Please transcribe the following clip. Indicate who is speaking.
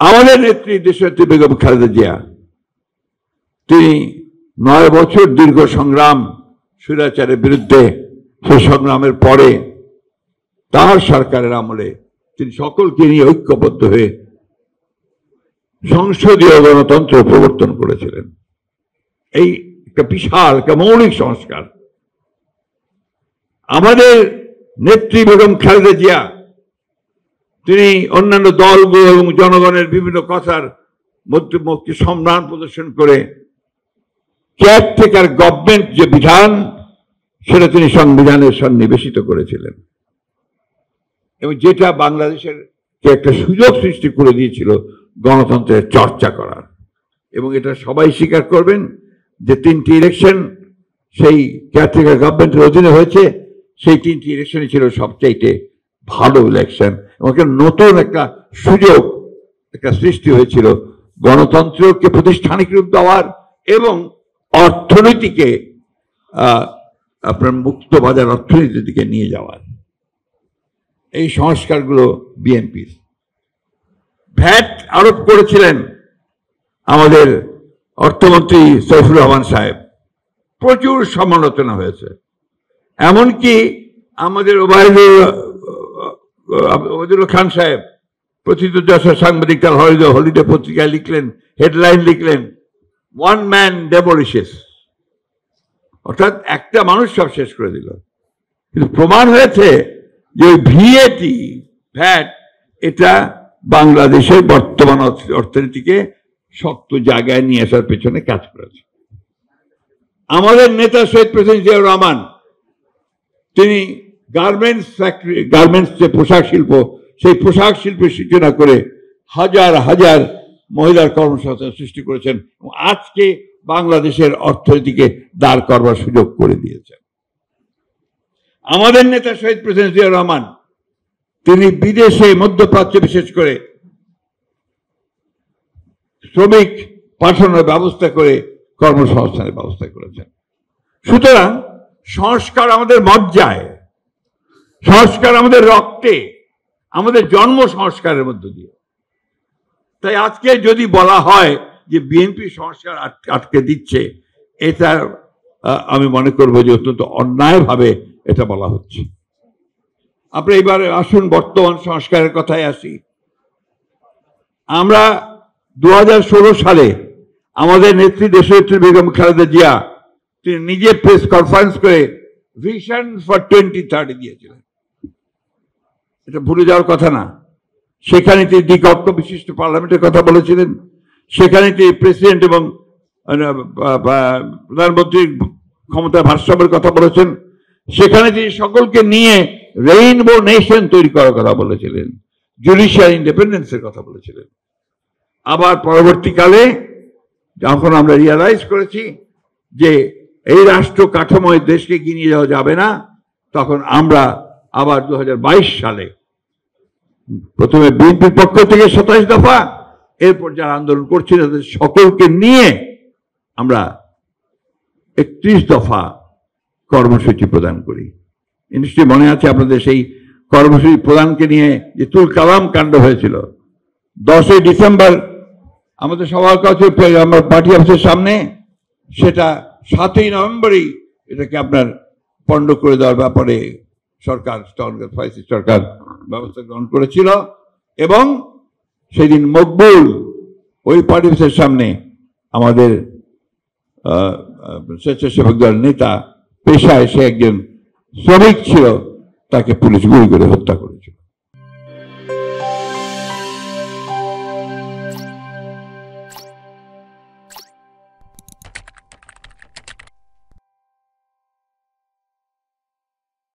Speaker 1: আমাদের নেত্রী দেশনেত্রী বেগম খালেদা জিয়া, তিনি 9 বছর দীর্ঘ সংগ্রাম স্বৈরাচারের বিরুদ্ধে, সেই সংগ্রামের পরে তার সরকারের আমলে তিনি সকলকে নিয়ে ঐক্যবদ্ধ হয়ে সংসদীয় গণতন্ত্র প্রবর্তন করেছিলেন। এই একটা বিশাল একটা মৌলিক সংস্কার। আমাদের নেত্রী বেগম খালেদা জিয়া, তিনি অন্যান্য দলগুলো এবং জনগণের বিভিন্ন কথার মধ্যে সম্মান প্রদর্শন করে কেয়ারটেকার গভর্নমেন্ট যে বিধান, সেটা তিনি সংবিধানের সন্নিবেশিত করেছিলেন, এবং যেটা বাংলাদেশের একটা সুযোগ সৃষ্টি করে দিয়েছিল গণতন্ত্রের চর্চা করার। এবং এটা সবাই স্বীকার করবেন যে 3টি ইলেকশন সেই কেয়ারটেকার গভর্নমেন্টের অধীনে হয়েছে, সেই 3টি ইলেকশনই ছিল সবচাইতে ভালো ইলেকশন, এবং নতুন একটা সুযোগ একটা সৃষ্টি হয়েছিল গণতন্ত্রকে প্রাতিষ্ঠানিক রূপ দেওয়ার এবং অর্থনীতিকে আপনার মুক্ত বাজার অর্থনীতির দিকে নিয়ে যাওয়ার। এই সংস্কারগুলো বিএনপির। ভ্যাট আরোপ করেছিলেন আমাদের অর্থমন্ত্রী সাইফুর রহমান সাহেব, প্রচুর সমালোচনা হয়েছে। এমনকি আমাদের ওবায়দুল খান সাহেব প্রথিতযশা সাংবাদিক তার হলিডে পত্রিকায় লিখলেন, হেডলাইন লিখলেন, ওয়ান ম্যান ডেমোলিশেস, অর্থাৎ একটা মানুষ সব শেষ করে দিল। কিন্তু প্রমাণ হয়েছে যে ভ্যাট এটা বাংলাদেশের বর্তমান অর্থনীতিকে শক্ত জায়গায় নিয়ে আসার পেছনে কাজ করেছে। আমাদের নেতা শহীদ প্রেসিডেন্ট জিয়াউর রহমান, তিনি গার্মেন্টস যে পোশাক শিল্প, সেই পোশাক শিল্পের সূচনা করে হাজার হাজার মহিলার কর্মসংস্থান সৃষ্টি করেছেন এবং আজকে বাংলাদেশের অর্থনীতিকে দাঁড় করবার সুযোগ করে দিয়েছেন। আমাদের নেতা শহীদ প্রেসিডেন্ট জিয়াউর রহমান, তিনি বিদেশে, মধ্যপ্রাচ্যে বিশেষ করে শ্রমিক পাঠানোর ব্যবস্থা করে কর্মসংস্থানের ব্যবস্থা করেছেন। সুতরাং সংস্কার আমাদের মজ্জায়, সংস্কার আমাদের রক্তে, আমাদের জন্ম সংস্কারের মধ্য দিয়ে। তাই আজকে যদি বলা হয় যে বিএনপি সংস্কার আটকে দিচ্ছে, এটা আমি মনে করবো যে অত্যন্ত অন্যায়ভাবে এটা বলা হচ্ছে। আপনি এবার আসুন বর্তমান সংস্কারের কথায় আসি। আমরা 2016 সালে আমাদের নেত্রী দেশনেত্রী বেগম খালেদা জিয়া, তিনি নিজে প্রেস কনফারেন্স করে ভিশন ফর 2030 দিয়েছিলেন। এটা ভুলে যাওয়ার কথা না। সেখানে তিনি দ্বিকক্ষ বিশিষ্ট পার্লামেন্টের কথা বলেছিলেন, সেখানে তিনি প্রেসিডেন্ট এবং প্রধানমন্ত্রীর ক্ষমতার ভারসাম্যের কথা বলেছেন, সেখানে তিনি সকলকে নিয়ে রেইনবো নেশন তৈরি করার কথা বলেছিলেন, জুডিশিয়াল ইন্ডিপেন্ডেন্সের কথা বলেছিলেন। আবার পরবর্তীকালে যখন আমরা রিয়ালাইজ করেছি যে এই রাষ্ট্র কাঠামোয় দেশকে এগিয়ে নিয়ে যাওয়া যাবে না, তখন আমরা আবার 2022 সালে প্রথমে বিএনপির পক্ষ থেকে 27 দফা, এরপর যারা আন্দোলন করছে তাদের সকলকে নিয়ে আমরা 31 দফা কর্মসূচি প্রদান করি। নিশ্চয়ই মনে আছে আপনাদের সেই কর্মসূচি প্রদানকে নিয়ে যে তুল কালাম কাণ্ড হয়েছিল। 10 ডিসেম্বর আমাদের সবার কাছে আমার পার্টি অফিসের সামনে, সেটা 7 নভেম্বরই এটাকে আপনার পণ্ড করে দেওয়ার ব্যাপারে সরকার সরকার ব্যবস্থা গ্রহণ করেছিল, এবং সেদিন মকবুল ওই পার্টি অফিসের সামনে আমাদের স্বেচ্ছাসেবক দল নেতা, পেশায় সে একজন শ্রমিক ছিল, তাকে পুলিশ গুলি করে হত্যা করেছিল।